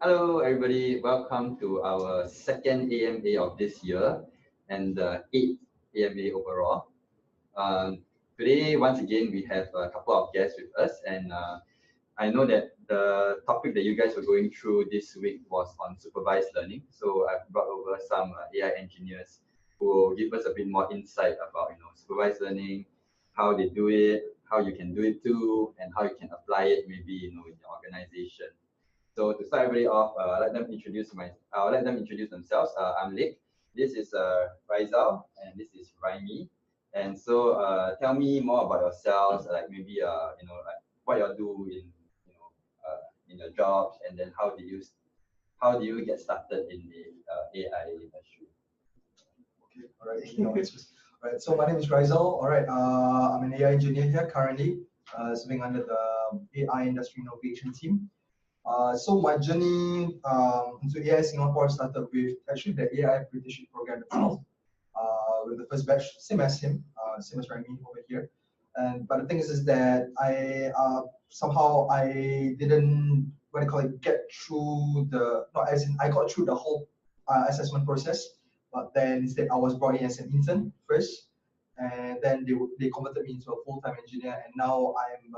Hello, everybody. Welcome to our second AMA of this year and the eighth AMA overall. Today, once again, we have a couple of guests with us, and I know that the topic that you guys were going through this week was on supervised learning. So I've brought over some AI engineers who will give us a bit more insight about supervised learning, how they do it, how you can do it too, and how you can apply it maybe in your organization. So to start everybody off, I'll let them introduce themselves. I'm Lik. This is Rizal, and this is Raimi. And so tell me more about yourselves, like maybe like what you do in your jobs, and then how do you get started in the AI industry? Okay, all right. All right. So my name is Rizal. All right. I'm an AI engineer here currently, serving under the AI industry innovation team. So my journey into AI Singapore started with actually the AI apprenticeship program itself. With the first batch, same as him, same as Remy over here. But the thing is that I somehow I didn't get through the no, as in I got through the whole assessment process, but then instead I was brought in as an intern first, and then they converted me into a full-time engineer, and now I'm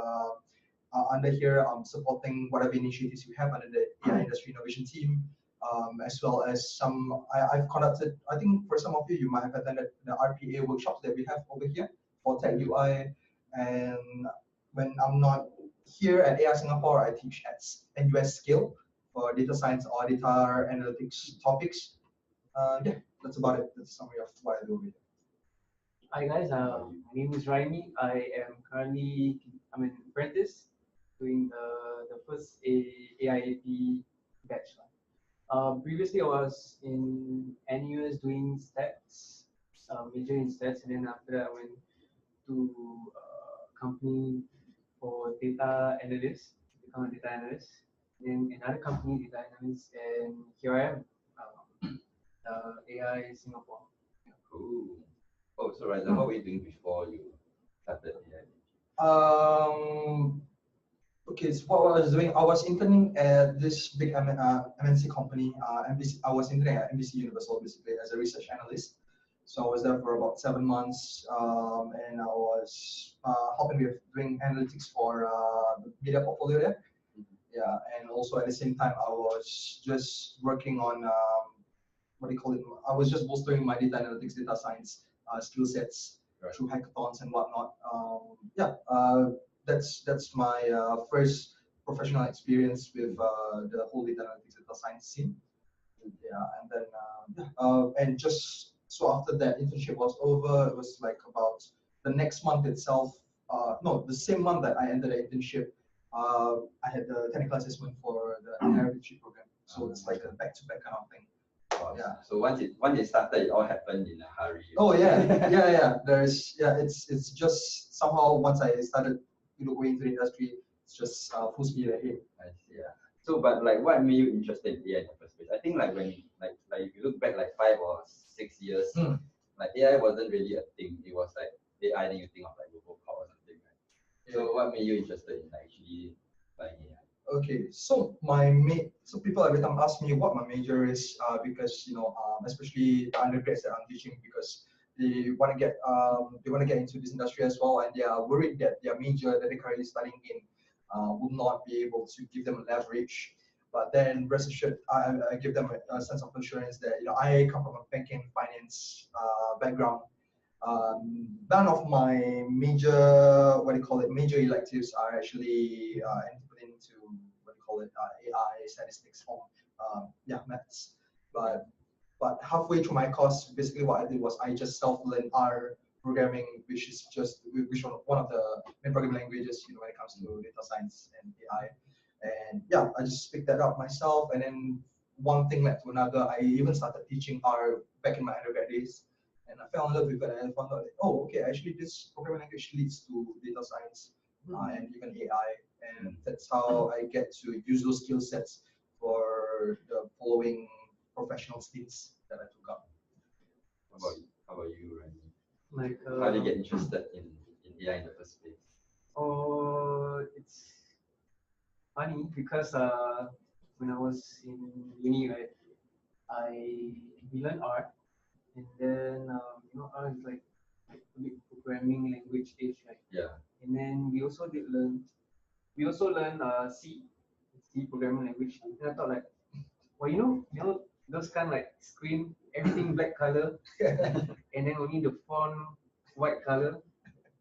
under here supporting whatever initiatives we have under the AI industry innovation team, as well as I've conducted, I think for some of you, you might have attended the RPA workshops that we have over here for Tech UI. And when I'm not here at AI Singapore, I teach at NUS Scale for data science or data analytics topics. Yeah, that's about it. That's a summary of what I do over here. Hi guys, my name is Raimi. I'm an apprentice doing the first AIAP batch. Previously I was in NUS doing stats, major in stats, and then after that I went to a company for data analyst, become a data analyst. Then another company, data analyst, and here I am, AI Singapore. Cool. Oh, so Rizal, what were you doing before you started AI? Okay, so what I was doing, I was interning at this big MNC company. I was interning at NBC Universal basically as a research analyst. So I was there for about 7 months, and I was helping with doing analytics for the media portfolio there. Yeah, and also at the same time, I was just working on what do you call it? I was just bolstering my data analytics, data science skill sets through hackathons and whatnot. That's my first professional experience with the whole data analytics, data science scene. Yeah, and then and just so after that internship was over, it was like about the next month itself. No, the same month that I ended the internship, I had the technical assessment for the internship program. So it's like a back-to-back kind of thing. Yeah. So once it started, it all happened in a hurry. Oh yeah, It's just somehow once I started, going into the industry, it's just full speed ahead. I see. Yeah. So, but like, what made you interested in AI in the first place? I think like when like if you look back like 5 or 6 years, like AI wasn't really a thing. It was like AI, then you think of like Robotic or something, right? Yeah. So what made you interested in actually like AI? Okay, so so people every time ask me what my major is, because especially the undergrads that I'm teaching, because they want to get into this industry as well, and they are worried that their major that they're currently studying in will not be able to give them leverage. But then rest assured, I give them a sense of assurance that I come from a banking finance background. None of my major electives are actually put into AI statistics or maths. But halfway through my course, basically what I did was I just self-learned R programming, which is one of the main programming languages when it comes to data science and AI. And yeah, I just picked that up myself, and then one thing led to another. I even started teaching R back in my undergrad days. And I fell in love with it, and I found out that, okay, actually this programming language leads to data science and even AI, and that's how I get to use those skill sets for the following professional stints that I took up. How about you, Randy? Like, how did you get interested in AI in the first place? Oh, it's funny because when I was in uni, right, we learned R, and then R is like a bit programming language ish, right? Yeah. And then we also learn C programming language. And I thought like, well, those kind of like screen, everything black color, and then only the font white color,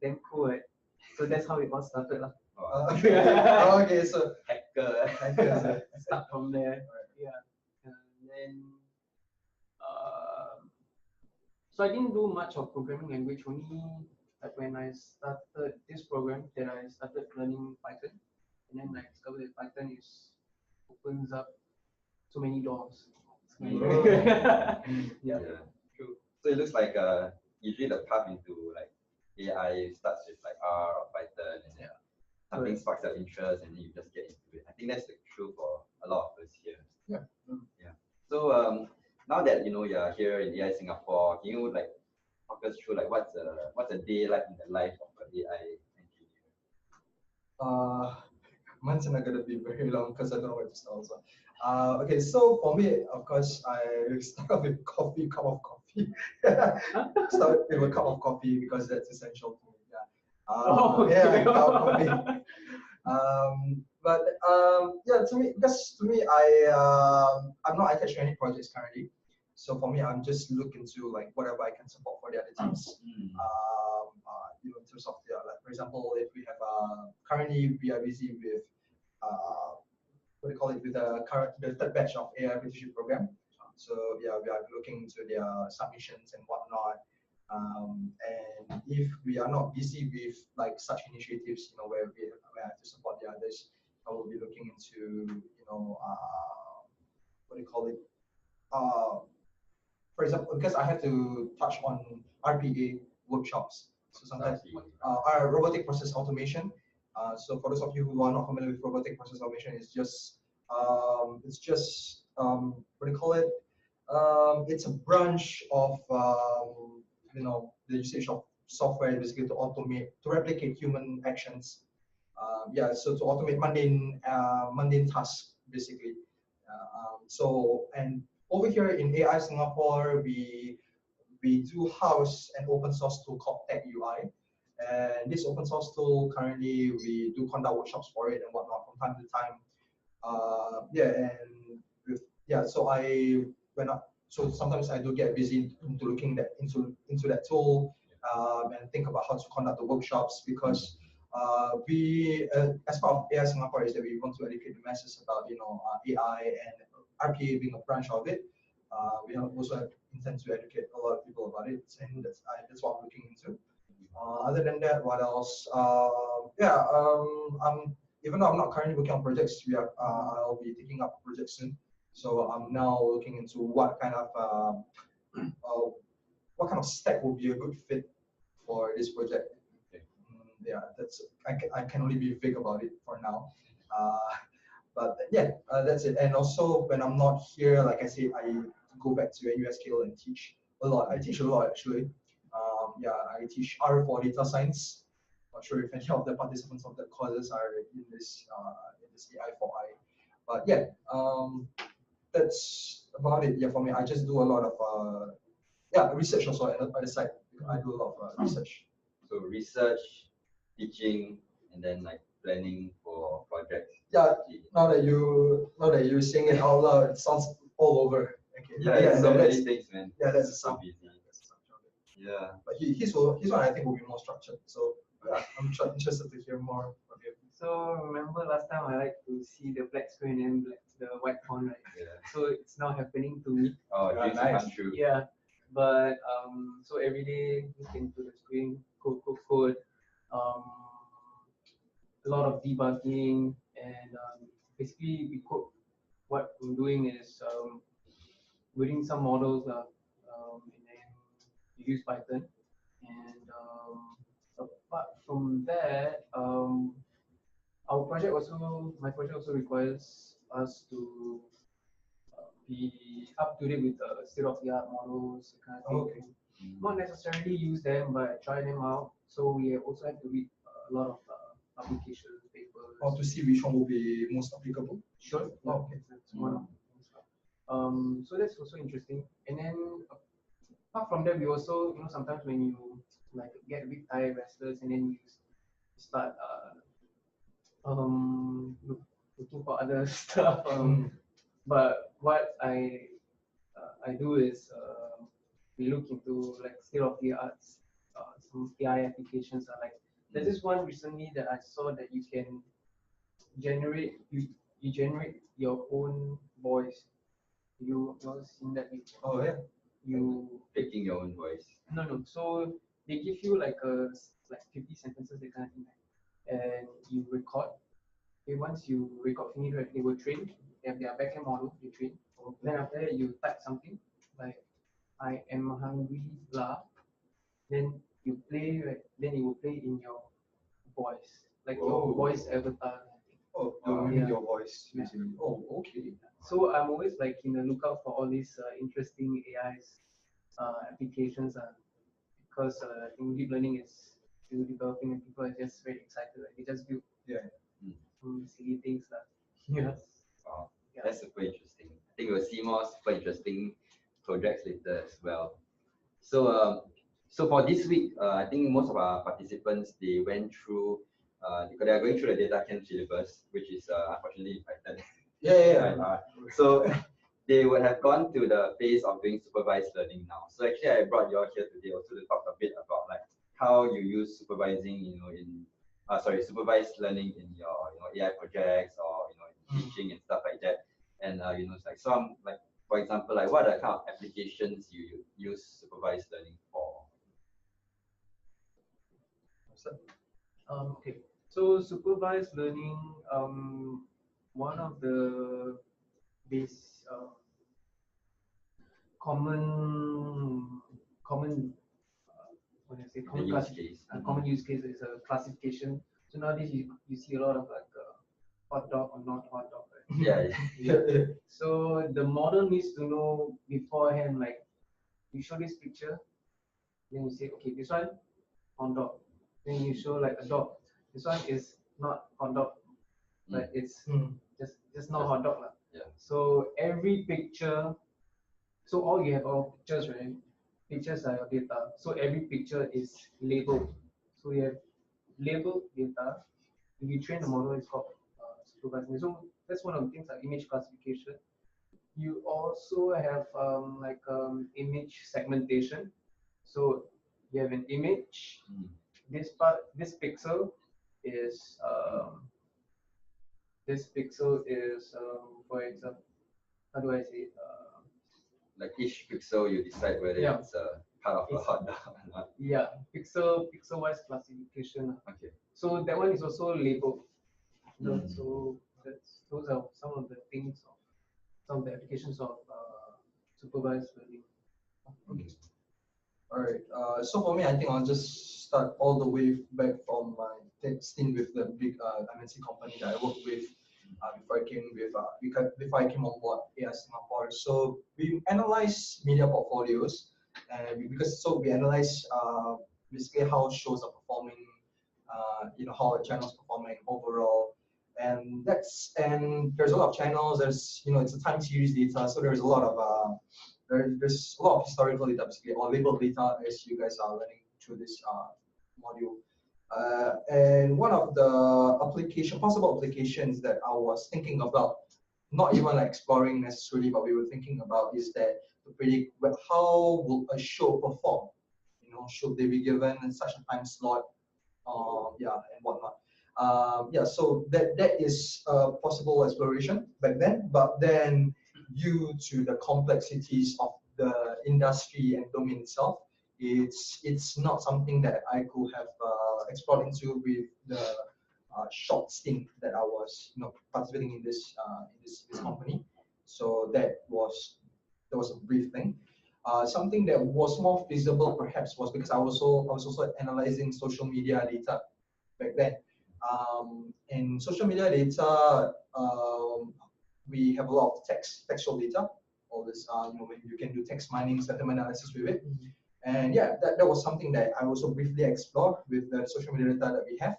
then cool, right? So that's how it all started lah. Okay, so Hacker. Start from there. Yeah. And then so I didn't do much of programming language, only like when I started this program that I started learning Python, and then I discovered that Python opens up so many doors. Yeah. True. So it looks like usually the path into like AI starts with like R or Python, and then something sparks your interest, and then you just get into it. I think that's true for a lot of us here. yeah. Yeah. So now that you're here in AI Singapore, can you like talk us through like what's a day like in the life of an AI engineer? Mine's not gonna be very long because I don't know where to start also. Okay, so for me, of course, I start off with cup of coffee. Start with a cup of coffee because that's essential to me. Yeah. Cup of coffee. Yeah, to me, I'm not attached to any projects currently. So for me, I'm just looking to like whatever I can support for the other teams. In terms of like for example, if we have currently we are busy with what do you call it, with the third batch of AI apprenticeship program. So yeah, we are looking into their submissions and whatnot. And if we are not busy with like such initiatives, where we have to support the others, I will be looking into what do you call it? For example, because I have to touch on RPA workshops. So sometimes robotic process automation. So for those of you who are not familiar with robotic process automation, it's just what do you call it? It's a branch of the usage of software basically to replicate human actions. So to automate mundane tasks basically. And over here in AI Singapore, we do house an open source tool called Tech UI. And this open source tool, currently we do conduct workshops for it and whatnot from time to time. So sometimes I do get busy into looking into that tool and think about how to conduct the workshops, because we as part of AI Singapore is that we want to educate the masses about AI and RPA being a branch of it. We also intend to educate a lot of people about it, and that's what I'm looking into. Other than that, what else? Even though I'm not currently working on projects, I'll be taking up projects soon. So I'm now looking into what kind of stack would be a good fit for this project. I can only be vague about it for now. That's it. And also when I'm not here, like I said, I go back to NUSKL and teach a lot. I teach a lot actually. I teach R for data science. Not sure if any of the participants of the courses are in this AI for I. But that's about it. Yeah, for me, I just do a lot of research also on the side. I do a lot of research. So research, teaching, and then like planning for projects. Yeah. Now that you sing it out loud, it sounds all over. Okay. So many things, man. Yeah, that's the sound. Busy. Yeah. But his one I think will be more structured. So I'm interested to hear more from you. So remember last time I like to see the black screen and the white font, right? Yeah. So it's now happening to me. Oh, nice. True. Yeah. But so every day look into the screen, code. A lot of debugging, and basically what I'm doing is building some models, and then you use Python. And apart from that, my project also requires us to be up to date with the state-of-the-art models, kind of thing. Not necessarily use them, but try them out. So we also have to read a lot of publications, papers, Or to see which one will be most applicable. Sure. Yeah, Okay. that's one of the things. So that's also interesting. And then apart from that, we also, sometimes when you like get a bit tired, restless, and then you start looking for other stuff. But what I do is we look into like state of the arts, some AI applications are like. There's this one recently that I saw that you can generate you generate your own voice. You seen that before? Oh yeah. You Picking your own voice. no. So they give you like like 50 sentences, that kind of thing, and you record. Okay, once you record finish, right, they will train. They have their backend model. They train. Then after that, you type something like "I am hungry," blah. Then you play. Right, then it will play in your voice, like your voice avatar. Oh, Yeah. your voice. Yeah. Oh, okay. So I'm always like in the lookout for all these interesting AIs applications because I think deep learning is still developing and people are just very excited. Like, they just build some silly things. Yes. Wow, Yeah. that's super interesting. I think we'll see more super interesting projects later as well. So, so for this week, I think most of our participants, they went through, they are going through the data camp syllabus, which is unfortunately Python. Yeah. So they would have gone to the phase of doing supervised learning now. So actually, I brought you all here today also to talk a bit about like how you use supervising, supervised learning in your AI projects or in teaching and stuff like that. And it's like some like, for example, like what are the kind of applications you use supervised learning for? Okay. So supervised learning, one of the base common when I say common common use case is a classification. So nowadays you see a lot of like hot dog or not hot dog. Right? Yeah. So the model needs to know beforehand, like you show this picture, then you say, okay, this one hot dog. Then you show like a dog. This one is not hot dog, but it's just not hot dog. Yeah. So every picture, so all you have are pictures, right? Pictures are your data. So every picture is labeled. So you have labeled data. If you train the model, it's called supervised. So that's one of the things like image classification. You also have image segmentation. So you have an image. This pixel is for example, how do I say it? Like each pixel, you decide whether it's a part of a hot dog or not. Yeah, pixel-wise classification. Okay. So that one is also labeled. So those are some of the things of some of the applications of supervised learning. Okay. All right. So for me, I think I'll just start all the way back from my stint with the big MNC company that I worked with before I came on board AI Singapore. So we analyze media portfolios, and we analyze basically how shows are performing, how a channel's performing overall, and there's a lot of channels. There's it's a time series data, so there's a lot of there's a lot of historical data basically, or labeled data as you guys are learning through this module. And one of the possible applications that I was thinking about, not even like exploring necessarily, but we were thinking about is that to predict how will a show perform. Should they be given in such a time slot, and whatnot. So that is a possible exploration back then, but then due to the complexities of the industry and domain itself, it's not something that I could have explored into with the short stint that I was participating in this company. So that was a brief thing. Something that was more feasible perhaps was because I was also analyzing social media data back then. In social media data, we have a lot of textual data. All this, when you can do text mining, sentiment analysis with it. And that was something that I also briefly explored with the social media data that we have.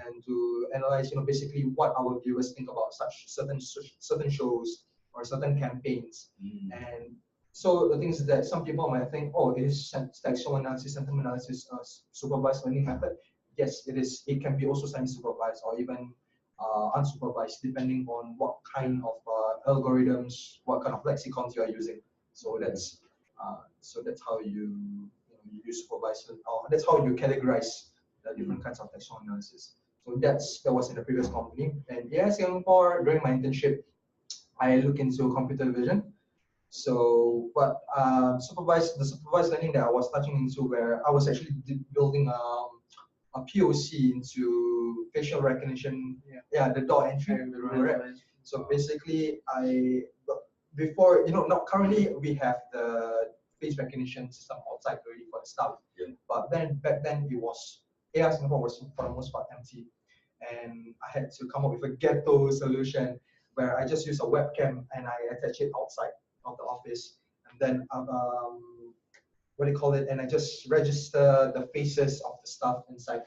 and to analyze, basically what our viewers think about such certain shows or certain campaigns. And so the things that some people might think, oh, it is textual analysis, sentiment analysis, supervised learning method. Yes, it is. It can be also semi-supervised or even unsupervised, depending on what kind of algorithms, what kind of lexicons you are using. So that's how you use supervised, or that's how you categorize the different kinds of textual analysis. So that was in the previous company. And yeah, Singapore, during my internship, I look into computer vision. So, but the supervised learning that I was touching into, where I was actually building a POC into facial recognition. Yeah, the door entry. Remember? So basically, before, not currently we have the face recognition system outside already for the staff. Yeah. But back then it was AI Singapore was for the most part empty, and I had to come up with a ghetto solution where I just use a webcam and I attach it outside of the office, and then what do you call it? And I just register the faces of the staff inside,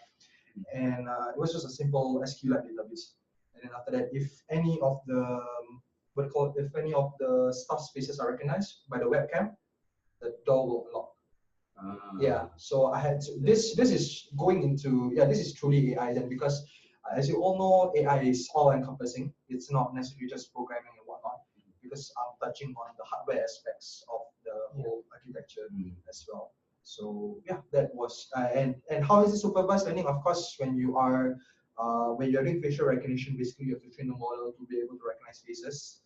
and it was just a simple SQLite database. And then after that, if any of the if any of the staff spaces are recognized by the webcam, the door will unlock. Yeah, so I had to, this is going into, this is truly AI then, because as you all know, AI is all encompassing. It's not necessarily just programming and whatnot, because I'm touching on the hardware aspects of the whole architecture as well. So yeah, that was and how is it supervised learning? Of course, when you're doing facial recognition, basically you have to train the model to be able to recognize faces.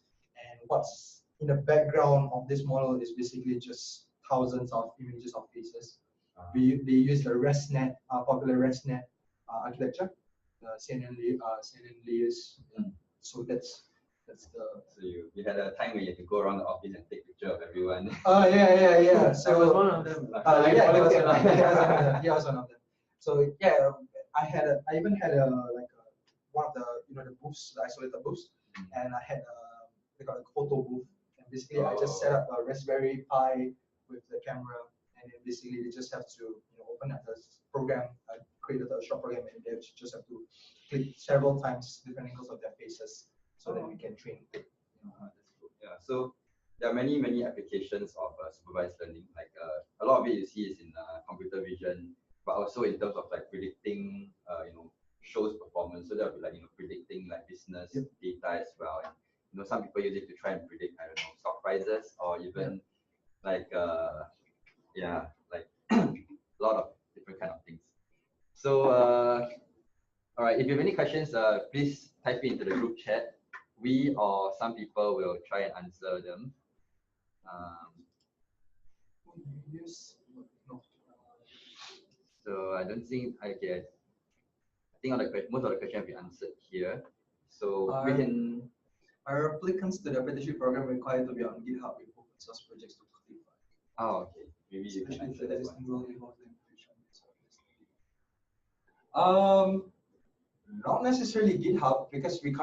And what's in the background of this model is basically just thousands of images of faces. They use the ResNet, popular ResNet architecture, CNN layers. So that's the. So you had a time when you had to go around the office and take picture of everyone. Yeah. So I was one of them. yeah, he was one of them. So yeah, I even had one of the booths, the isolated booths, and I had a photo booth. And basically, I just set up a Raspberry Pi with the camera, and then basically they just have to open up the program, created a short program, and they just have to click several times different angles of their faces, so that we can train. That's cool. Yeah. So there are many applications of supervised learning. Like a lot of it you see is in computer vision, but also in terms of like predicting, shows performance. So that would be like predicting like business data as well. And some people use it to try and predict, I don't know, stock prices, or even like like a lot of different kind of things. So all right, if you have any questions, please type it into the group chat. We or some people will try and answer them. So I don't think I think most of the questions have been answered here. So we can. Are applicants to the apprenticeship program required to be on GitHub with open source projects to clarify? Oh, okay. Maybe you can answer that one. Not necessarily GitHub, because we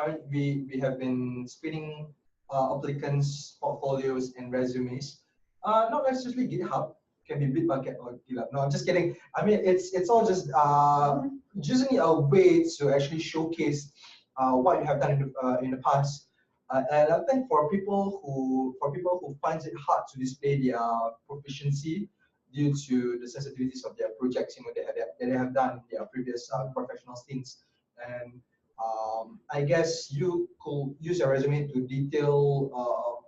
have been screening applicants' portfolios and resumes. Not necessarily GitHub, can be Bitbucket or GitHub. No, I'm just kidding. I mean, it's all just using a way to actually showcase what you have done in the past. And I think for people who finds it hard to display their proficiency due to the sensitivities of their projects, that they have done in their previous professional stints, and I guess you could use your resume to detail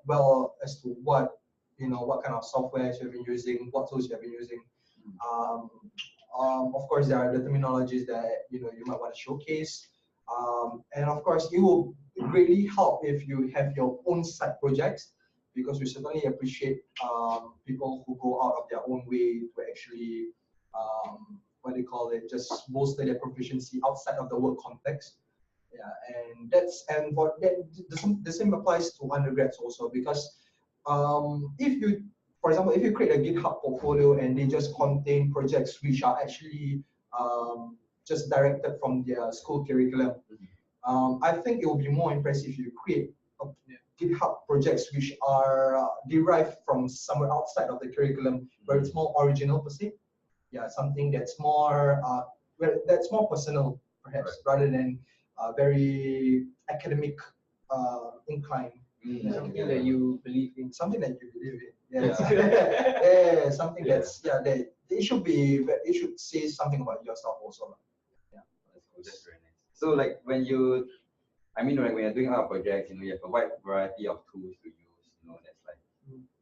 well as to what kind of software you have been using, what tools you have been using. Of course, there are the terminologies that you might want to showcase. And of course, it will greatly help if you have your own side projects, because we certainly appreciate people who go out of their own way to actually, just bolster their proficiency outside of the work context. Yeah, and for that, the same applies to undergrads also, because for example, if you create a GitHub portfolio and they just contain projects which are actually just directed from their school curriculum, I think it will be more impressive if you create GitHub projects which are derived from somewhere outside of the curriculum, where it's more original per se. Yeah, something that's more personal perhaps, rather than very academic incline. Something that you believe in. Something that you believe in. Yes. Yeah, something that's that it should be. It should say something about yourself also. Yeah, that's cool. That's very nice. So like when you, I mean, like when you're doing our projects, you have a wide variety of tools to use. That's like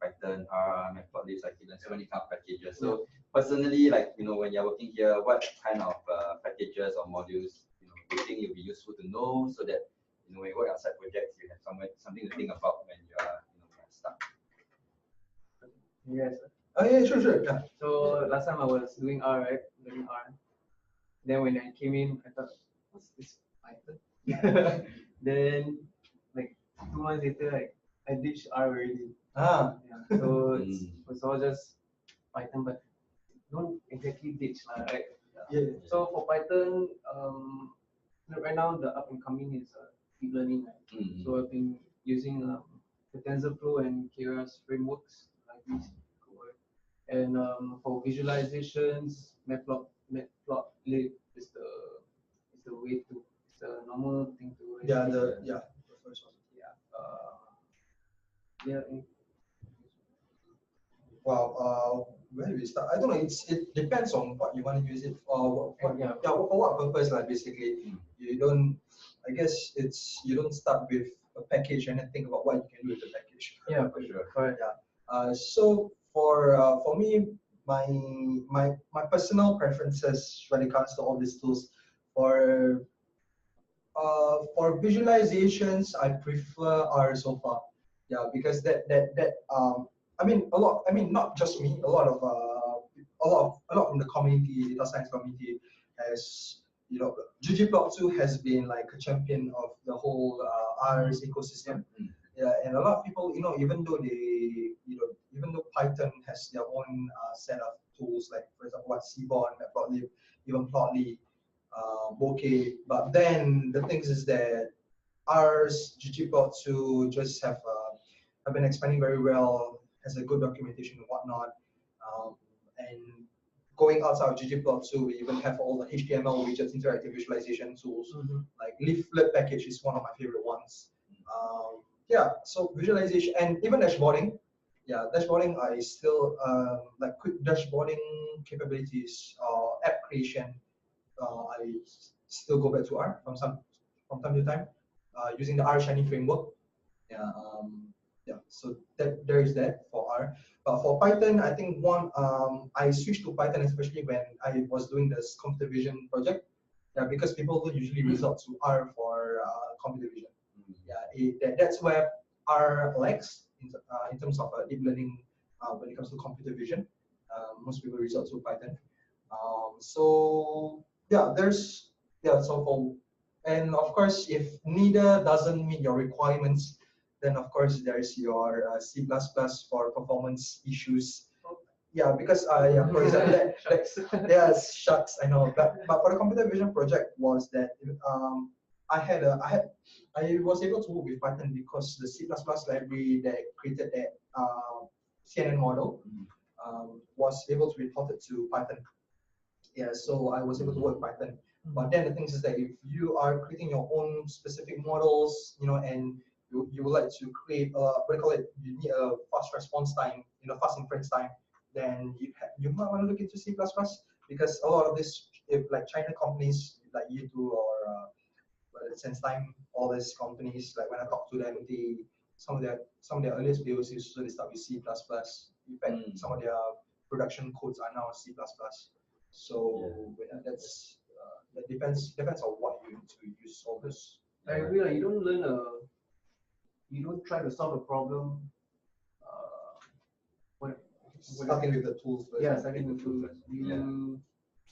Python, R, Matplotlib, scikit-learn, so many kind of packages. So personally, like when you're working here, what kind of packages or modules you think it'll be useful to know, so that when you work outside projects, you have something to think about when you are stuck. Yes. Oh yeah, sure. Yeah. So last time I was doing R, right? Learning R. Then when I came in, I thought, what's this Python? Then like 2 months later, like I ditched R already. Ah. Yeah. So it's all just Python, but don't exactly ditch, right? Yeah. So for Python, right now the up and coming is deep learning. Right? So I've been using the TensorFlow and Keras frameworks like this. And for visualizations, Matplotlib is the way to, it's the normal thing to. Yeah. The first one. Yeah. Wow. Where do we start? I don't know. It depends on what you want to use it for. For what purpose? Like basically, you don't. I guess you don't start with a package and then think about what you can do with the package. Yeah, for sure. Correct. Yeah. So for me, my personal preferences when it comes to all these tools, for visualizations, I prefer R so far. Yeah, because I mean not just me, a lot from the community, data science community, has ggplot2 has been like a champion of the whole R's ecosystem. Yeah, and a lot of people, even though even though Python has their own set of tools, like for example, Seaborn, Matplotlib, even Plotly, Bokeh, but then the thing is that R's ggplot2 just have been expanding very well, has a good documentation and whatnot, and going outside of ggplot2, we even have all the HTML widgets, interactive visualization tools, like Leaflet package is one of my favorite ones. Yeah, so visualization and even dashboarding. Yeah, dashboarding, I still like quick dashboarding capabilities, app creation. I still go back to R from time to time, using the R Shiny framework. Yeah, so there is that for R. But for Python, I think I switched to Python especially when I was doing this computer vision project. Yeah, because people don't usually resort to R for computer vision. Yeah, that's where R lacks in terms of deep learning when it comes to computer vision. Most people resort to Python. So yeah, and of course, if neither doesn't meet your requirements, then of course there's your C++ for performance issues. Yeah, because for example, yes, shucks, I know. But for the computer vision project was that I was able to work with Python because the C++ library that created that CNN model was able to be ported to Python. Yeah, so I was able to work Python. But then the thing is that if you are creating your own specific models, and you would like to create you need a fast response time, fast inference time, then you might want to look into C++, because a lot of this, if like China companies like Yitu or SenseTime, all these companies, like when I talk to them, some of their earliest builds usually start with C++. In fact, some of their production codes are now C++. So that depends on what you need to use all this. I realize you don't try to solve a problem. Starting with the tools first. Yeah, starting with the tools. You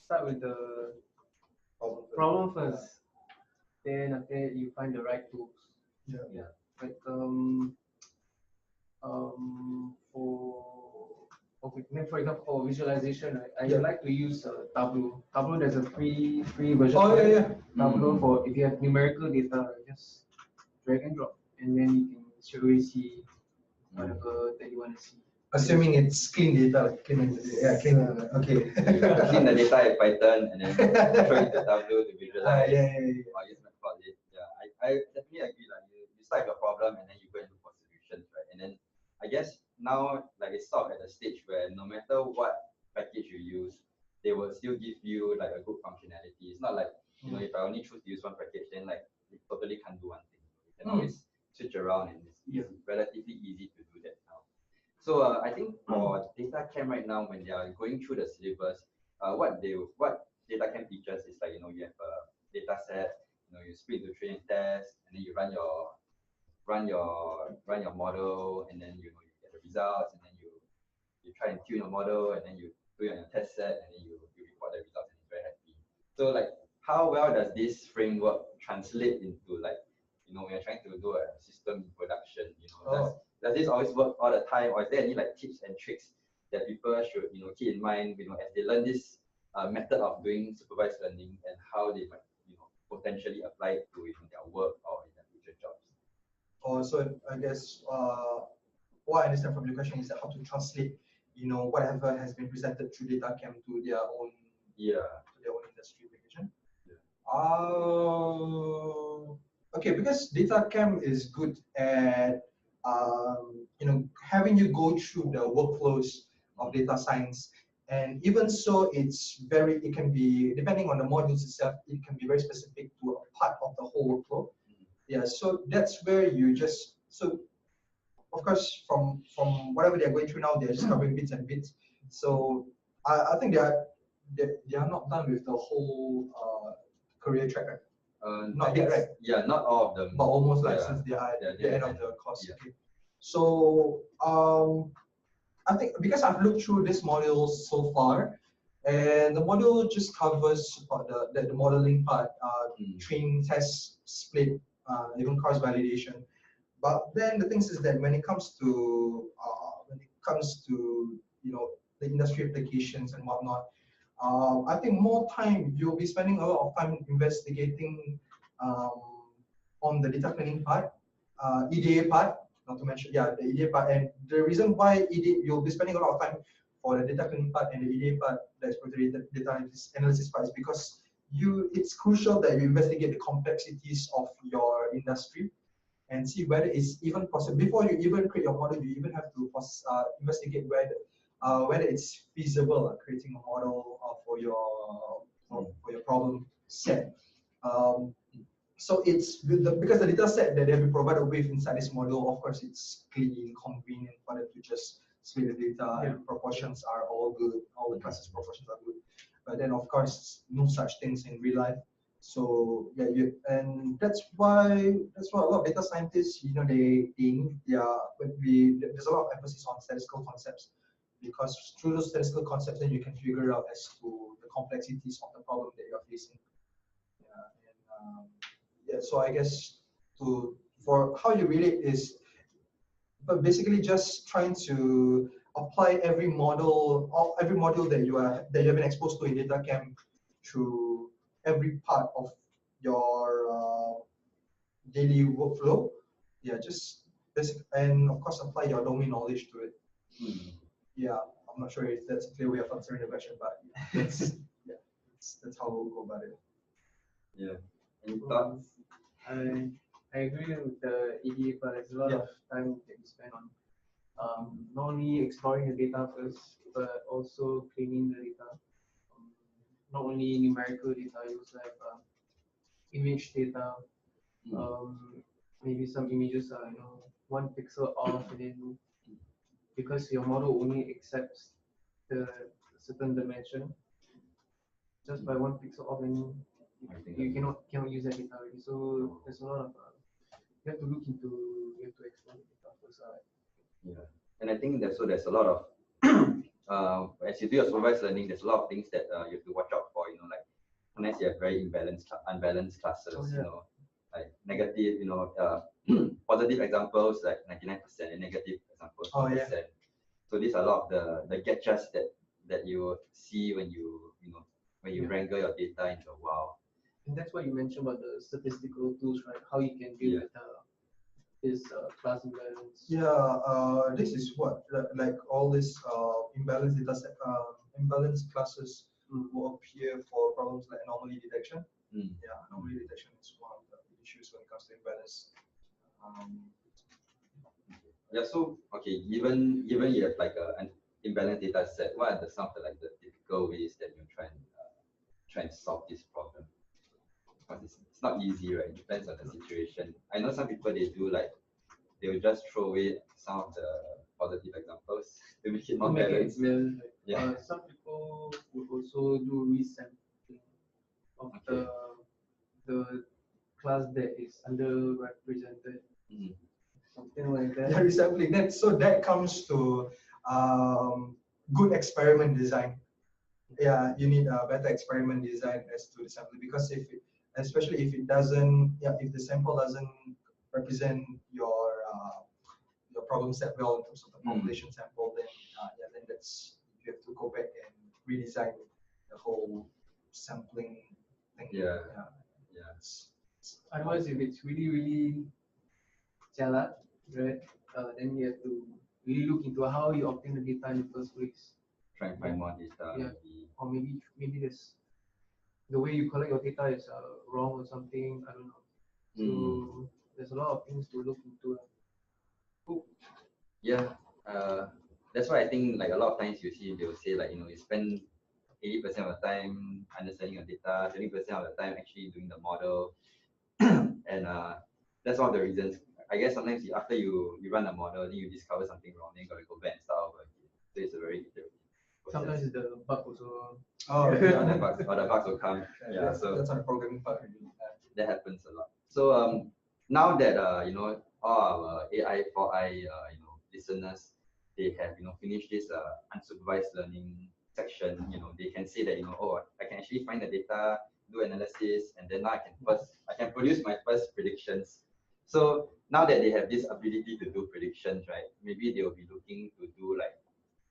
start with the problem first. Then after that you find the right tools. Yeah. Like for example, for visualization, I like to use Tableau. Tableau, there's a free version. Oh yeah. Tableau for if you have numerical data, just drag and drop, and then you can straight away see whatever that you want to see. Assuming it's clean data, like clean, yeah, clean. Okay. Clean the data in Python and then throw it to Tableau to visualize. Yeah. Or use Matplotlib. Yeah, I definitely agree. Like you start your problem and then you go and look for solutions, right? And then I guess now like it's sort of at a stage where no matter what package you use, they will still give you like a good functionality. It's not like if I only choose to use one package, then like it totally can't do one thing. You can always switch around and it's relatively easy to do that now. So I think for data chem right now, when they are going through the syllabus, what data chem teaches is like you have a data set, you split into training test, and then you run your model, and then you get the results, and then you try and tune your model, and then you do it on your test set, and then you report the results, and you're very happy. So like, how well does this framework translate into like when you're trying to do a system in production? Does this always work all the time, or is there any like tips and tricks that people should keep in mind as they learn this method of doing supervised learning, and how they might potentially apply it to their work or in their future jobs? So I guess what I understand from your question is that how to translate whatever has been presented through data chem to their own industry application. Okay, because data chem is good at having you go through the workflows of data science, and even so, it can be, depending on the modules itself, it can be very specific to a part of the whole workflow. Yeah, so that's where of course, from whatever they're going through now, they're just covering bits and bits. So I think they are not done with the whole career track, right? Not yet, right? Yeah, not all of them. But almost like since they are at the end of the course. Yeah. Okay. So I think because I've looked through this module so far, and the module just covers the modeling part, train, test, split, even cross validation. But then the thing is that when it comes to the industry applications and whatnot, I think more time you'll be spending a lot of time investigating on the data cleaning part, EDA part, not to mention the EDA part. And the reason why you'll be spending a lot of time for the data cleaning part and the EDA part, the exploratory data analysis part, is because it's crucial that you investigate the complexities of your industry and see whether it's even possible. Before you even create your model, you even have to investigate whether it's feasible creating a model for your problem set. So it's because the data set that they've been provided with inside this model, of course, it's clean, convenient for them to just split the data, and proportions are all good, all the classes proportions are good. But then, of course, no such things in real life. So and that's why a lot of data scientists, there's a lot of emphasis on statistical concepts, because through those statistical concepts, then you can figure out as to the complexities of the problem that you're facing. So I guess for how you read it is, but basically just trying to apply every module that you have been exposed to in data chem to every part of your daily workflow. Just basic, and of course apply your domain knowledge to it. Yeah, I'm not sure if that's a clear way of answering the question, but that's how we'll go about it. Yeah. Any thoughts? I agree with the EDA part. There's a lot of time that you spend on not only exploring the data first, but also cleaning the data. Not only numerical data, you also have image data. Maybe some images are 1 pixel off, and then because your model only accepts the certain dimension, just by 1 pixel off, and you cannot use that data already. So there's a lot of you have to explore the data first. And I think there's a lot of as you do your supervised learning, there's a lot of things that you have to watch out for. Like sometimes you have very unbalanced classes. Like negative, positive examples like 99%, and negative examples 1%. So these are a lot of the gadgets that you see when you wrangle your data into a while. And that's what you mentioned about the statistical tools, right? How you can deal with this class imbalance? Yeah, this is what like all this imbalance data set, imbalance classes will appear for problems like anomaly detection. Yeah, anomaly detection is one of the issues when it comes to imbalance. Yeah, so okay, even you have like an imbalanced data set, what are some of the like the typical ways that you try and solve this problem? Because it's not easy, right? It depends on the situation. I know some people they do like they will just throw away some of the positive examples to make it more balanced. Yeah. Some people would also do resampling of the class that is underrepresented. Something like that. Yeah, resampling. That comes to good experiment design. Yeah, you need a better experiment design as to the sampling, because especially if it doesn't, if the sample doesn't represent your problem set well in terms of the population sample, then then that's you have to go back and redesign the whole sampling thing. Yeah. Otherwise, if it's really jalat, right, then you have to really look into how you obtain the data in the first place. Try and find more data. Yeah. Or maybe there's the way you collect your data is wrong or something. I don't know. So there's a lot of things to look into. Cool. Yeah. That's why I think like a lot of times you see they will say like you spend 80% of the time understanding your data, 20% of the time actually doing the model, and that's one of the reasons. I guess sometimes after you run the model, then you discover something wrong, then you got to go back and start over again. So it's a very sometimes the bug also. Oh, yeah, the bugs will come. Yeah, so that's on the programming part. That happens a lot. So now that all our AI 4i listeners, they have finished this unsupervised learning section. They can say that oh, I can actually find the data, do analysis, and then now I can produce my first predictions. So now that they have this ability to do predictions, right? Maybe they will be looking to do like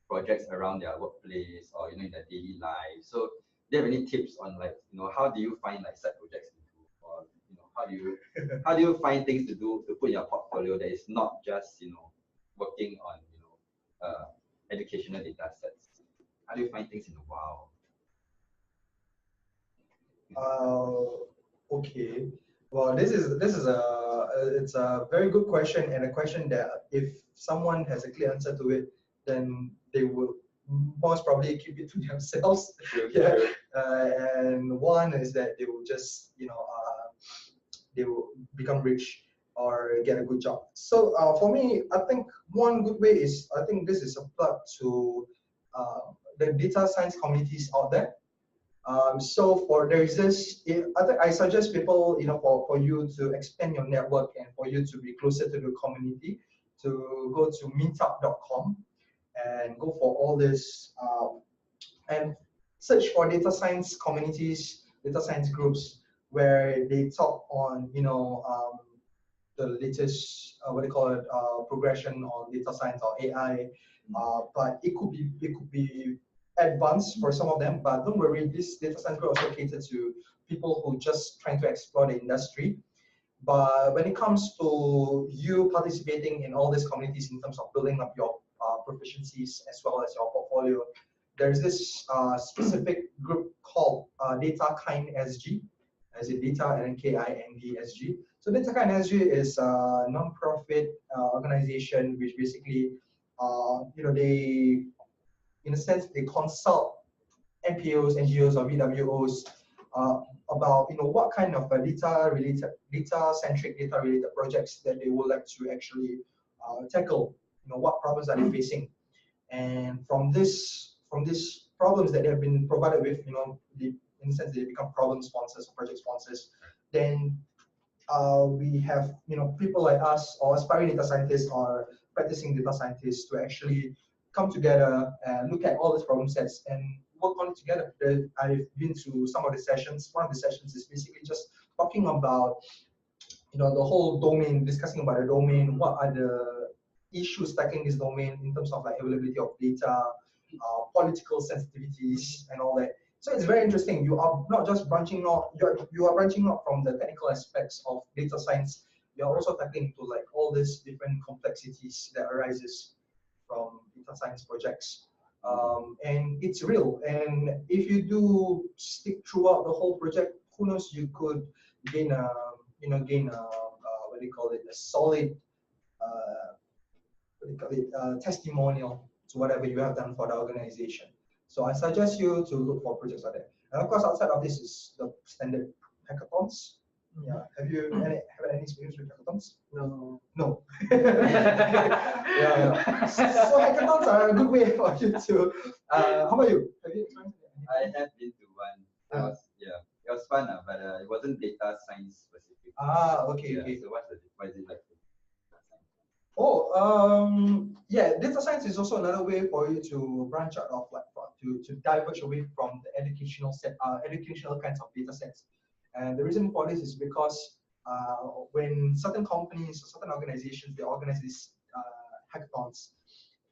projects around their workplace or in their daily life. So do you have any tips on like how do you find like side projects to do, or how do you find things to do to put in your portfolio that is not just working on educational data sets? How do you find things in the wild? Okay. Well, this is it's a very good question, and a question that if someone has a clear answer to it, then they will most probably keep it to themselves. Yeah. And one is that they will just they will become rich or get a good job. So for me, I think one good way is, I think this is a plug to the data science communities out there. So there's this, I suggest people, for you to expand your network and for you to be closer to the community, to go to meetup.com and go for all this and search for data science communities, data science groups where they talk on, the latest, progression on data science or AI. But it could be advanced for some of them, but don't worry, this data science group also cater to people who just trying to explore the industry. But when it comes to you participating in all these communities in terms of building up your proficiencies as well as your portfolio, there's this specific group called DataKind SG, as in data and KIND SG. So DataKind SG is a non-profit organization which basically, they, in a sense, they consult NPOs, NGOs, or VWOs about what kind of data-centric, data-related projects that they would like to actually tackle. What problems are they facing, and from these problems that they have been provided with, in a sense, they become problem sponsors, project sponsors. Then we have people like us or aspiring data scientists or practicing data scientists to actually come together and look at all these problem sets and work on it together. I've been to some of the sessions. One of the sessions is basically just talking about the whole domain, discussing about the domain, what are the issues tackling this domain in terms of like availability of data, political sensitivities, and all that. So it's very interesting. You are not just branching out, you are branching out from the technical aspects of data science you're also tackling to like all these different complexities that arises from data science projects. And it's real. And if you do stick throughout the whole project, who knows, you could gain a, what do you call it, a solid, testimonial to whatever you have done for the organization. So I suggest you to look for projects like that. And of course, outside of this is the standard hackathons. Yeah. Have you had any experience with hackathons? No. No. yeah. So hackathons are a good way for you to. How about you? Have you experienced it? I have been to one. It was fun, but it wasn't data science specific. Okay. So what is it like? Yeah, data science is also another way for you to branch out of to diverge away from the educational kinds of data sets. And the reason for this is because when certain companies or certain organizations, they organize these hackathons,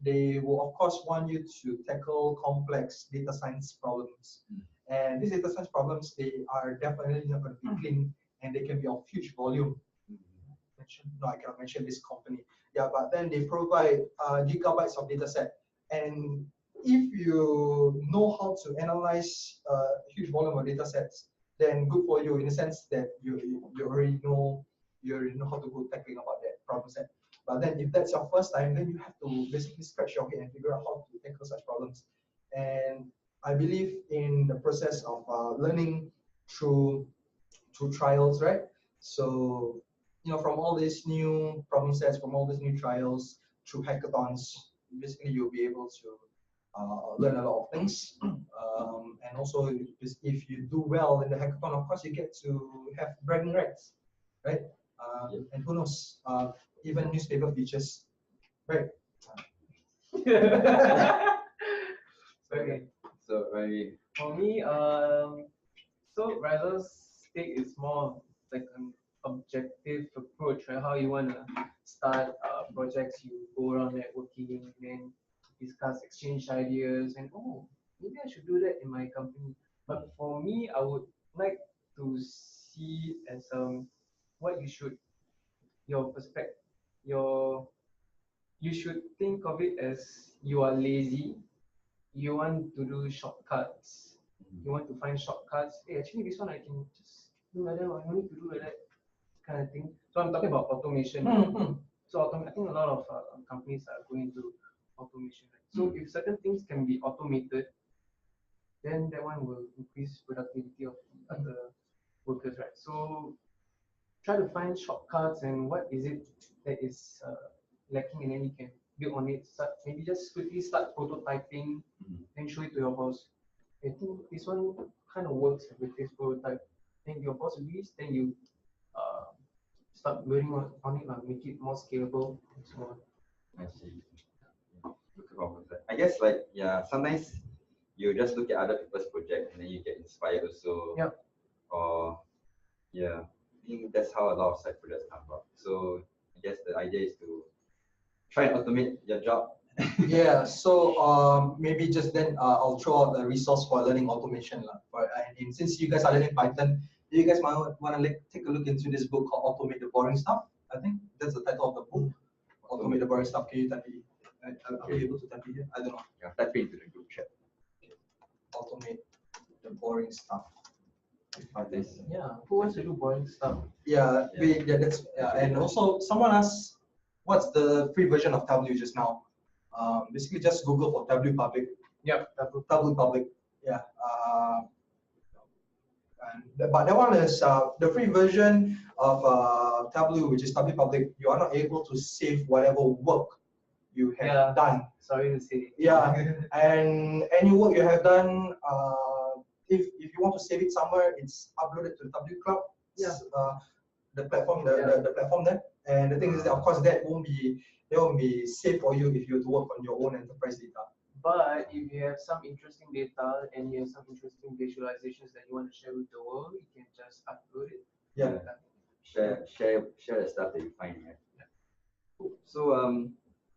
they will of course want you to tackle complex data science problems. And these data science problems, they are definitely not going to be clean, and they can be of huge volume. No, I cannot mention this company. Yeah, but then they provide gigabytes of data set. And if you know how to analyze a huge volume of data sets, then good for you in the sense that you already know how to go tackling about that problem set. But then if that's your first time, then you have to basically scratch your head and figure out how to tackle such problems. And I believe in the process of learning through trials, right? So from all these new problem sets, from all these new trials, through hackathons, basically you'll be able to learn a lot of things. And also, if you do well in the hackathon, of course, you get to have bragging rights, right? And who knows, even newspaper features, right? Okay. So very. For me, so Rival's take is more like an objective approach, right? How you want to start projects, you go around networking, and then discuss, exchange ideas, and maybe I should do that in my company. But for me, I would like to see it as what your perspective, you should think of it as you are lazy, you want to do shortcuts, you want to find shortcuts. Hey, actually this one I can just do like that, or I don't need to do like that, kind of thing. So I'm talking about automation. So I think a lot of companies are going to automation. Right? So if certain things can be automated, then that one will increase productivity of the other workers, right? So try to find shortcuts and what is it that is lacking, and then you can build on it. Maybe just quickly start prototyping, then show it to your boss. I think this one kind of works with this prototype. Then your boss agrees, then you start building on it, make it more scalable and so on. I see. I guess sometimes you just look at other people's project and then you get inspired also. Yep. Or I think that's how a lot of side projects come about. So I guess the idea is to try and automate your job. Yeah, so maybe just then I'll throw out a resource for learning automation. And since you guys are learning Python, you guys might want to take a look into this book called Automate the Boring Stuff. I think that's the title of the book. Automate the Boring Stuff. Can you type it? Are we able to type it here? I don't know. Yeah, type it into the group chat. Automate the boring stuff. Yeah, who wants to do boring stuff? And also someone asked, what's the free version of W just now? Basically just Google for W public. Yep, W public. Yeah. But that one is the free version of W, which is W public. You are not able to save whatever work you have done. Sorry to say. Yeah, and any work you have done, if you want to save it somewhere, it's uploaded to W Cloud. Yeah. The platform, the platform there. And the thing is that, of course, that won't be safe for you if you have to work on your own enterprise data. But if you have some interesting data and you have some interesting visualizations that you want to share with the world, you can just upload it. Yeah. Share the stuff that you find. Right? Yeah. Cool. So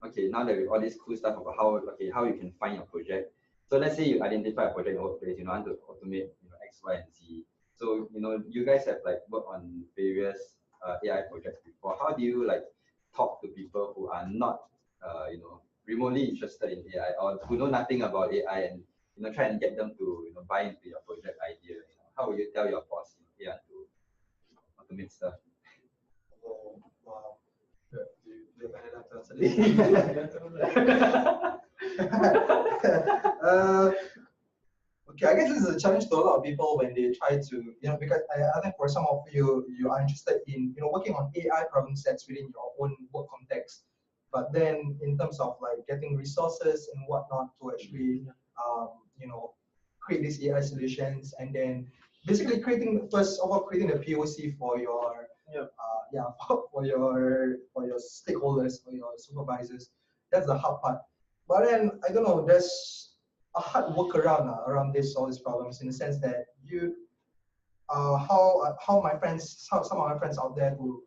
okay, now that we all this cool stuff about how you can find your project. So let's say you identify a project in the workplace, want to automate X, Y, and Z. So you guys have worked on various AI projects before. How do you like talk to people who are not remotely interested in AI or who know nothing about AI and try and get them to buy into your project idea? How will you tell your boss to automate stuff? Oh, wow. Do you have anything to answer? Okay, I guess this is a challenge to a lot of people when they try to, because I think for some of you, you are interested in, working on AI problem sets within your own work context. But then in terms of like getting resources and whatnot to actually, create these AI solutions, and then basically first of all, creating a POC for your, for your stakeholders, for your supervisors. That's the hard part. But then I don't know, there's a hard workaround around all these problems, in the sense that how some of my friends out there who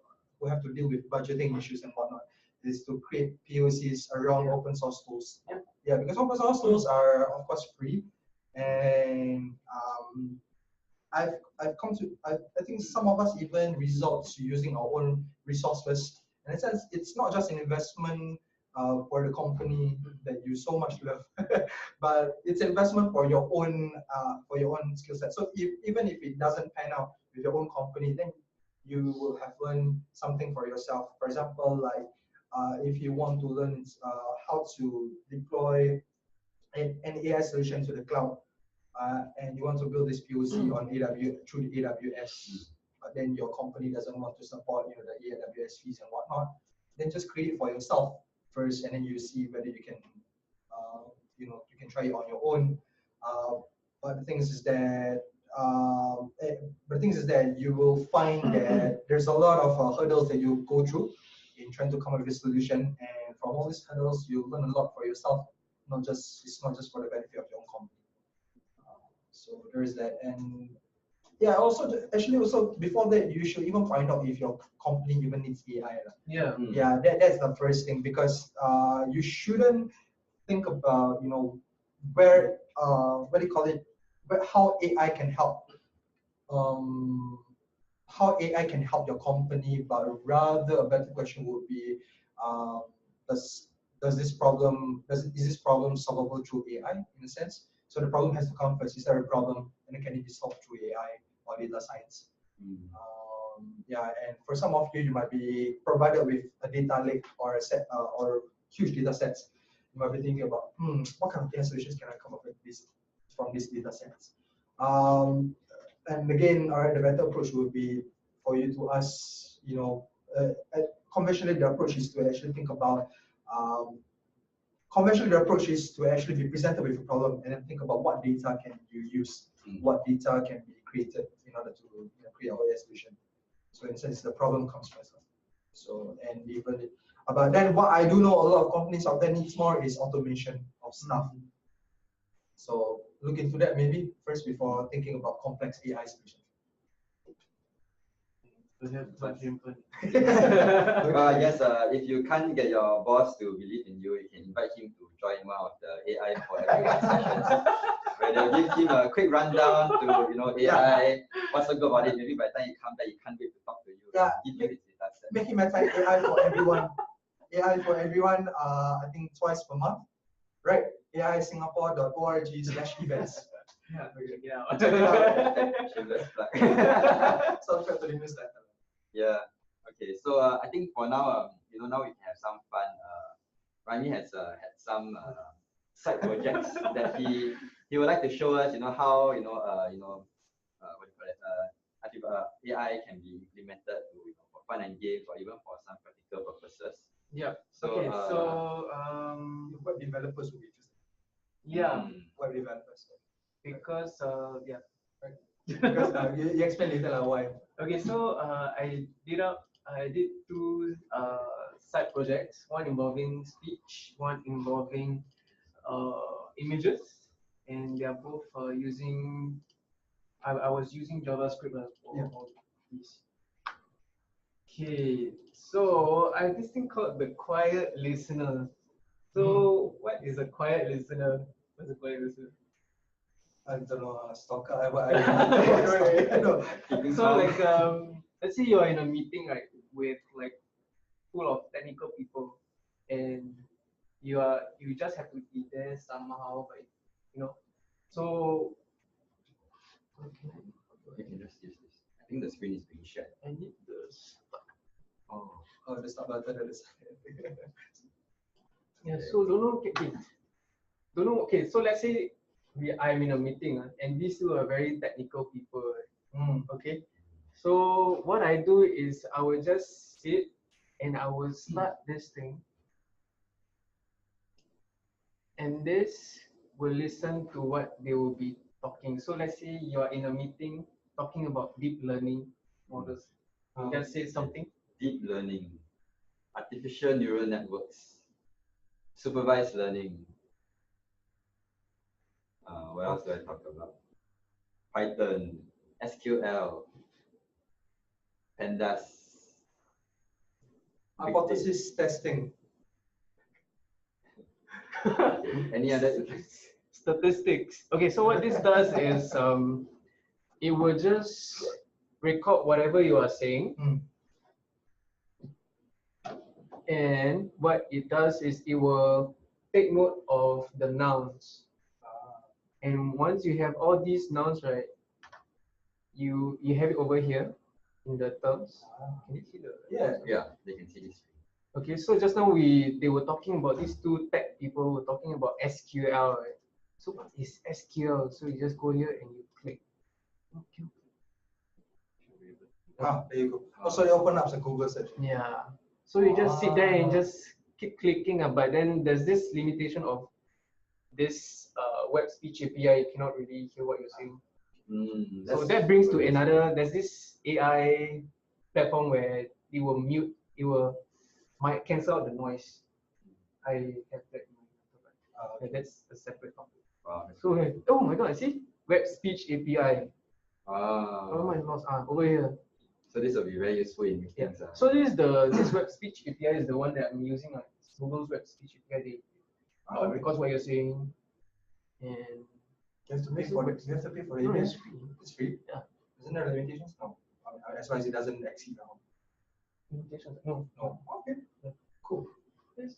have to deal with budgeting issues and whatnot, is to create POCs around open source tools. Yeah, because open source tools are of course free, and I think some of us even resort to using our own resources. In a sense, it's not just an investment for the company that you so much love, but it's investment for your own skill set. So even if it doesn't pan out with your own company, then you will have learned something for yourself. For example, like if you want to learn how to deploy an AI solution to the cloud, and you want to build this POC on through the AWS, but then your company doesn't want to support the AWS fees and whatnot, then just create it for yourself first, and then you see whether you can you can try it on your own. But the thing is that you will find that there's a lot of hurdles that you go through in trying to come up with a solution, and from all these hurdles you learn a lot for yourself. It's not just for the benefit of your own company. So there is that. And yeah, also before that, you should even find out if your company even needs AI. Yeah, that's the first thing, because you shouldn't think about where what do you call it, how AI can help, your company, but rather a better question would be, is this problem solvable through AI, in a sense? So the problem has to come first. Is there a problem, and then can it be solved through AI or data science? Yeah, and for some of you, you might be provided with a data lake or a set or huge data sets. You might be thinking about, what kind of data solutions can I come up with from these data sets? And again, the better approach would be for you to ask, conventionally the approach is to actually think about, conventionally the approach is to actually be presented with a problem and then think about what data can you use, what data can be created in order to create our AI solution. So in a sense, the problem comes first. So, and even, but then what I do know a lot of companies out there needs more is automation of stuff. So look into that maybe first before thinking about complex AI solutions. Well, I guess if you can't get your boss to believe in you, you can invite him to join one of the AI for everyone sessions, where they'll give him a quick rundown to AI, what's so good about it. Maybe by the time he comes back, he can't wait to talk to you. Yeah, give you his data set. Make him attend AI for everyone. AI for everyone. I think twice per month, right? AISingapore.org/events. Yeah, check it out. Shameless plug. Subscribe to the newsletter. Yeah. Okay. So I think for now, now we can have some fun. Rami has had some side projects that he would like to show us. How what do you call it? AI can be implemented to for fun and games, or even for some practical purposes. Yeah. So, okay. Web developers will be interested. Yeah. Web developers. Because yeah. Because you explain later why. Okay, so I did two side projects. One involving speech, one involving images, and they are both using. I was using JavaScript for these. Okay, so I have this thing called the quiet listener. So what is a quiet listener? What's a quiet listener? I don't know, stalker. So like let's say you are in a meeting, right, with like full of technical people, and you just have to be there somehow, but you know. So okay, You can just use this. I think the screen is being shared. I need this. Oh, Oh, the start button at the side. Yeah, so don't know. Okay, don't know. Okay, so let's say I'm in a meeting, and these two are very technical people. Right? Okay, so what I do is I will just sit and I will start this thing, and this will listen to what they will be talking. So let's say you are in a meeting talking about deep learning models. You just say something. deep learning, artificial neural networks, supervised learning. What else do I talk about? Python, SQL, pandas. Hypothesis testing. Any other? Statistics. Okay, so what this does is it will just record whatever you are saying. And what it does is it will take note of the nouns. And once you have all these nouns, right, you have it over here in the terms. Can you see the? Yeah, they can see this. Okay, so just now they were talking about these two tech people were talking about SQL, right? So what is SQL? So you just go here and you click. Okay. There you go. Oh, so you open up some Google search. Yeah. So you just sit there and just keep clicking, but then there's this limitation of this web speech API. You cannot really hear what you're saying. So that brings to another. There's this AI platform where it will mute. Might cancel out the noise. I have that. That's a separate topic. So oh my god, see web speech API. Oh my lost over here. So this will be very useful in meetings. So this web speech API is the one that I'm using. Google's web speech API. They records what you're saying, and you have to pay for it. You have to pay for it. No, it's free. It's free. Yeah. Isn't there limitations? No. As long as it doesn't exceed now. Limitations? No. No. Okay. Yeah. Cool. Yes.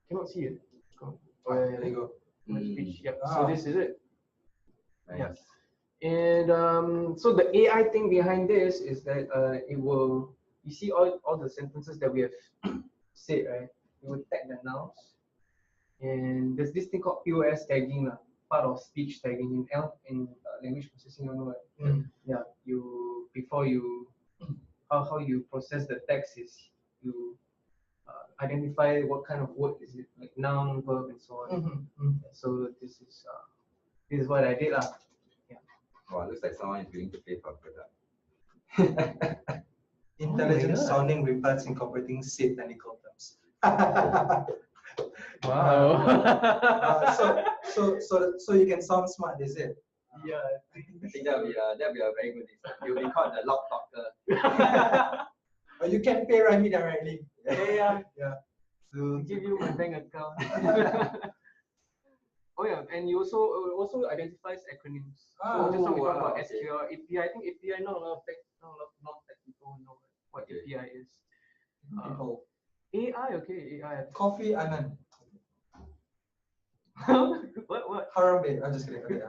Cannot see it. Cool. There you go. Web speech. Yep. So this is it. Nice. Yeah. And so the AI thing behind this is that it will, you see all the sentences that we have said, right? It will tag the nouns. And there's this thing called POS tagging, part of speech tagging in language processing. You know, right? Yeah. Before you how you process the text is you identify what kind of word is it, like noun, verb, and so on. So this is what I did. Wow, looks like someone is willing to pay for a product. Intelligent sounding replies incorporating said technical terms. Wow. So you can sound smart, is it? Yeah. I think that'll be a very good thing. You'll be called the loud talker. Or you can pay Rami directly. Yeah. So Give you my bank account. Oh yeah, and you also identifies acronyms. So just now we talk about SQL, API. I think API not a lot of non-tech people know what API is. people. AI, okay, AI. Coffee Anand. What? Harambe. I'm just kidding. Okay.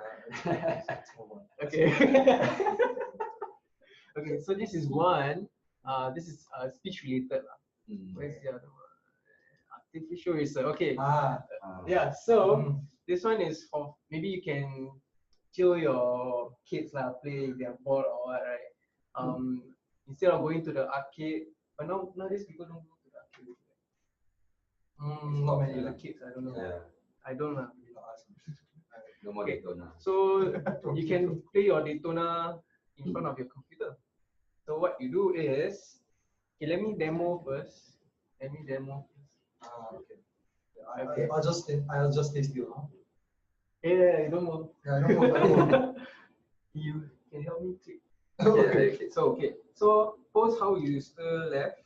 Let's move on. Okay. Okay, so this is one. This is speech related. Where's the other one? Artificial research. Okay. Yeah. So this one is for maybe you can chill your kids play if they're bored or what, right? Instead of going to the arcade, but nowadays people don't go to the arcade. Not many. The kids, I don't know. Yeah. I don't know. No more Daytona. So you can play your Daytona in front of your computer. So what you do is, okay, let me demo first. Okay. I'll just taste you. Yeah, I don't know. Yeah, I don't know. You can help me click. Okay. So pause how you stir left.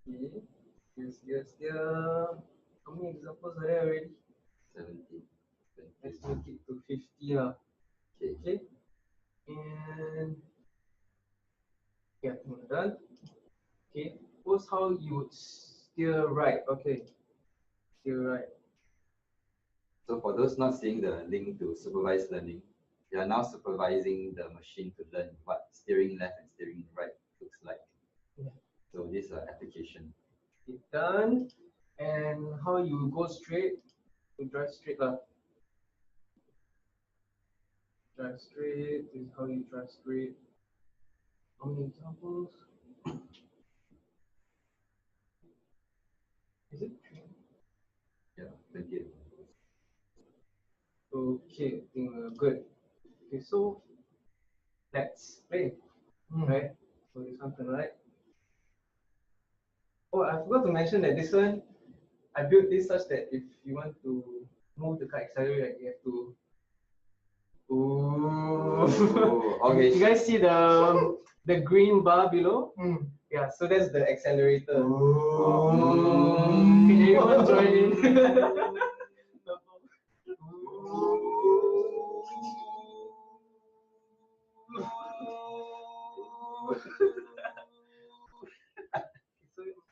Okay. Yes. How many examples are there already? 17. Let's make it to 50 lah. Okay. And Yeah, done. Okay, suppose how you would still write. Okay, still write. So for those not seeing the link to supervised learning, you are now supervising the machine to learn what steering left and steering right looks like. Yeah. So this application. Okay, done. And how you go straight? You drive straight lah. Drive straight. This is how you drive straight. How many examples? Is it 3? Yeah, 28. Okay, I think we're good. Okay, so let's play. Right? So this one turn right. Oh, I forgot to mention that this one, I built this such that if you want to move the car accelerator, you have to. Ooh. Okay. You guys see the green bar below? Yeah, so that's the accelerator. Can everyone join in?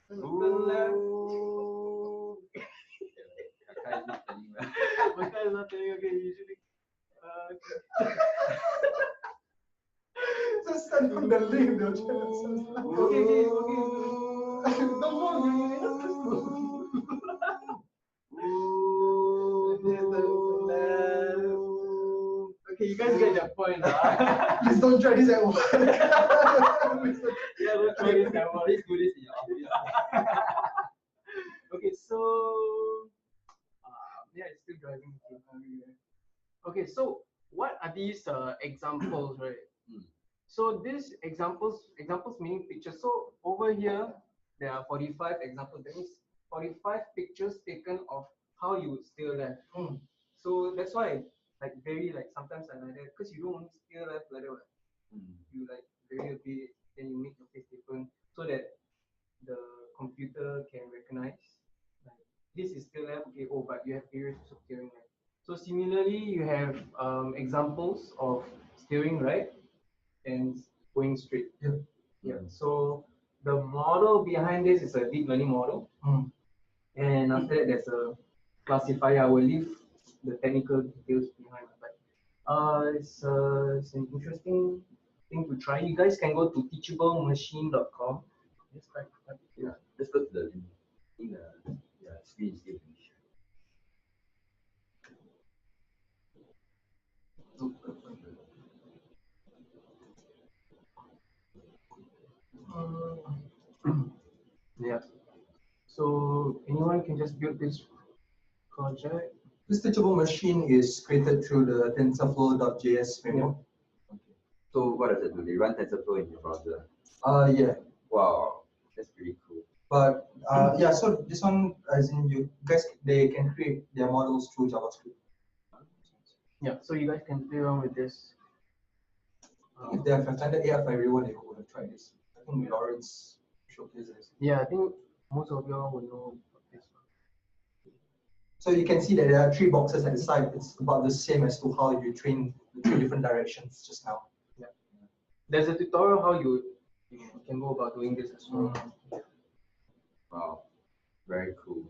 So turn left. Maka is not telling you, okay, usually. Just send from the link, though. Okay. Don't Okay, you guys get the point. Please don't try this at work. Yeah, don't try this at work. Please do this in your office. Okay, so yeah, it's still driving. Okay, so what are these examples, right? So these examples meaning pictures. So over here, there are 45 examples. That means 45 pictures taken of how you would steer left. So that's why, like sometimes I like that, because you don't steer left like that. You like vary a bit, then you make your face different, so that the computer can recognize. Like this is steer left. Okay. Oh, but you have areas of steering right. So similarly, you have examples of steering right and going straight. Yeah. So the model behind this is a deep learning model. And after that, there's a classifier. I will leave the technical details behind. But it's an interesting thing to try. You guys can go to teachablemachine.com. Yeah, let's go to the link. In the screen is still finished. Yeah. So anyone can just build this project. This teachable machine is created through the TensorFlow.js framework. Okay. So what does it do? They run TensorFlow in your browser? Yeah. Wow, that's pretty cool. But yeah, so this one, as in you guys, they can create their models through JavaScript. Yeah, so you guys can play around with this. If they have attended AF, everyone they would have tried this. I think Lawrence showcased this. Yeah, I think most of y'all will know this one. So you can see that there are 3 boxes at the side. It's about the same as to how you train the 3 different directions just now. Yeah. There's a tutorial how you can go about doing this as well. Wow, very cool.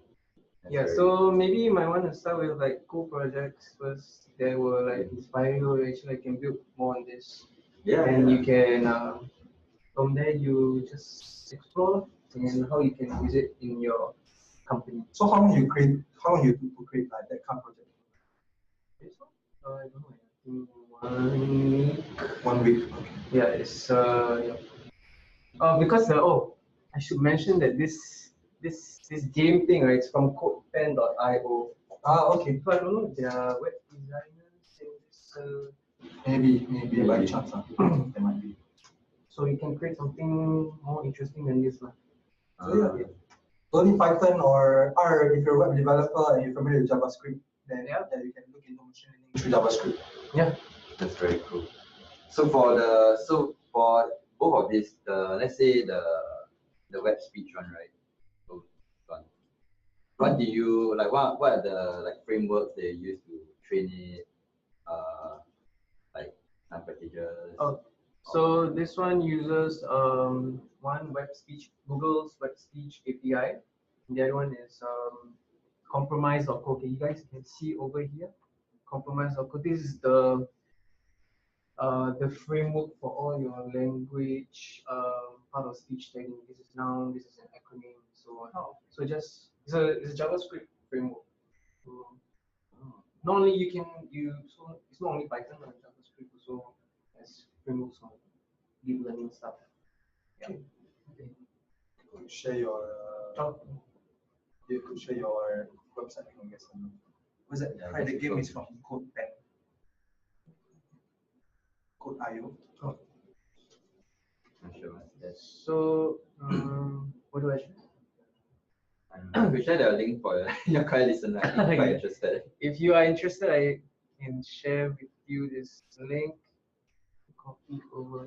That's Yeah, very so cool. maybe you might want to start with like cool projects first. They will like inspire you. Actually, I can build more on this. Yeah, and yeah. you can from there you just explore and how you can use it in your company. So how long you create? How long you took to create like that kind of project? This one? I don't know. I think 1 week. 1 week. Okay. Yeah, it's yeah. Because I should mention that this game thing, right? It's from codepen.io. Okay. So I don't know if they are web designers in this. Maybe by chance. There might be. So you can create something more interesting than this one. So yeah. Only Python or R if you're a web developer and you're familiar with JavaScript, then yeah, you can look into machine learning through JavaScript. Yeah. That's very cool. So for both of these, let's say the web speech one, right? So what do you like? What are the like frameworks they use to train it? Like some packages. So this one uses one web speech, Google's web speech API. And the other one is compromise.co. Okay, you guys can see over here, compromise.co. This is the framework for all your language part of speech tagging. This is noun, this is an acronym, so on. So just it's a JavaScript framework. So, not only you can use, so it's not only Python but JavaScript also has frameworks on deep learning stuff. Yeah. Okay. Could share your you could share your website, I guess. Was it? Yeah, Hi, the that's game cool. is from Code Code.io. Oh. Not sure what's that. So what do I share? We share the link for your quiet listener. I think you're quite interested. If you are interested, I can share with you this link. Copy over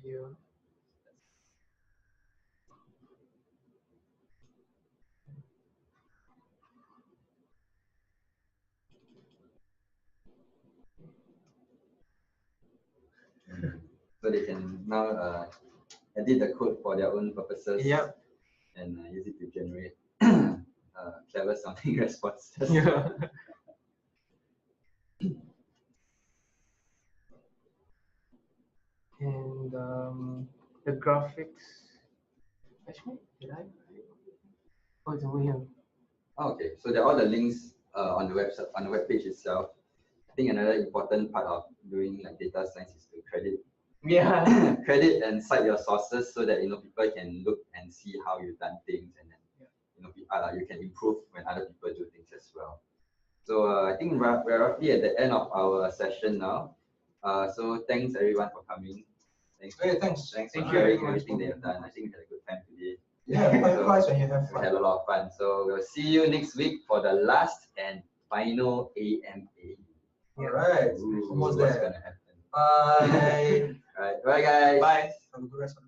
here. So they can now edit the code for their own purposes. Yep. And use it to generate clever sounding responses. Yeah. And the graphics. Actually, did I? Oh, it's over here. Okay, so there are all the links on the website, on the web page itself. I think another important part of doing like data science is to credit Yeah. credit and cite your sources so that people can look and see how you've done things, and then you can improve when other people do things as well. So I think we're roughly at the end of our session now. So thanks everyone for coming. Thanks. Hey, thanks. Thanks Thank for you sharing very much everything for they have done. I think we had a good time today. Yeah, likewise when you have We fun. had a lot of fun. So we'll see you next week for the last and final AMA. All right, Ooh, almost what's there. gonna happen? Bye. All right, bye guys. Bye. Have a good rest of the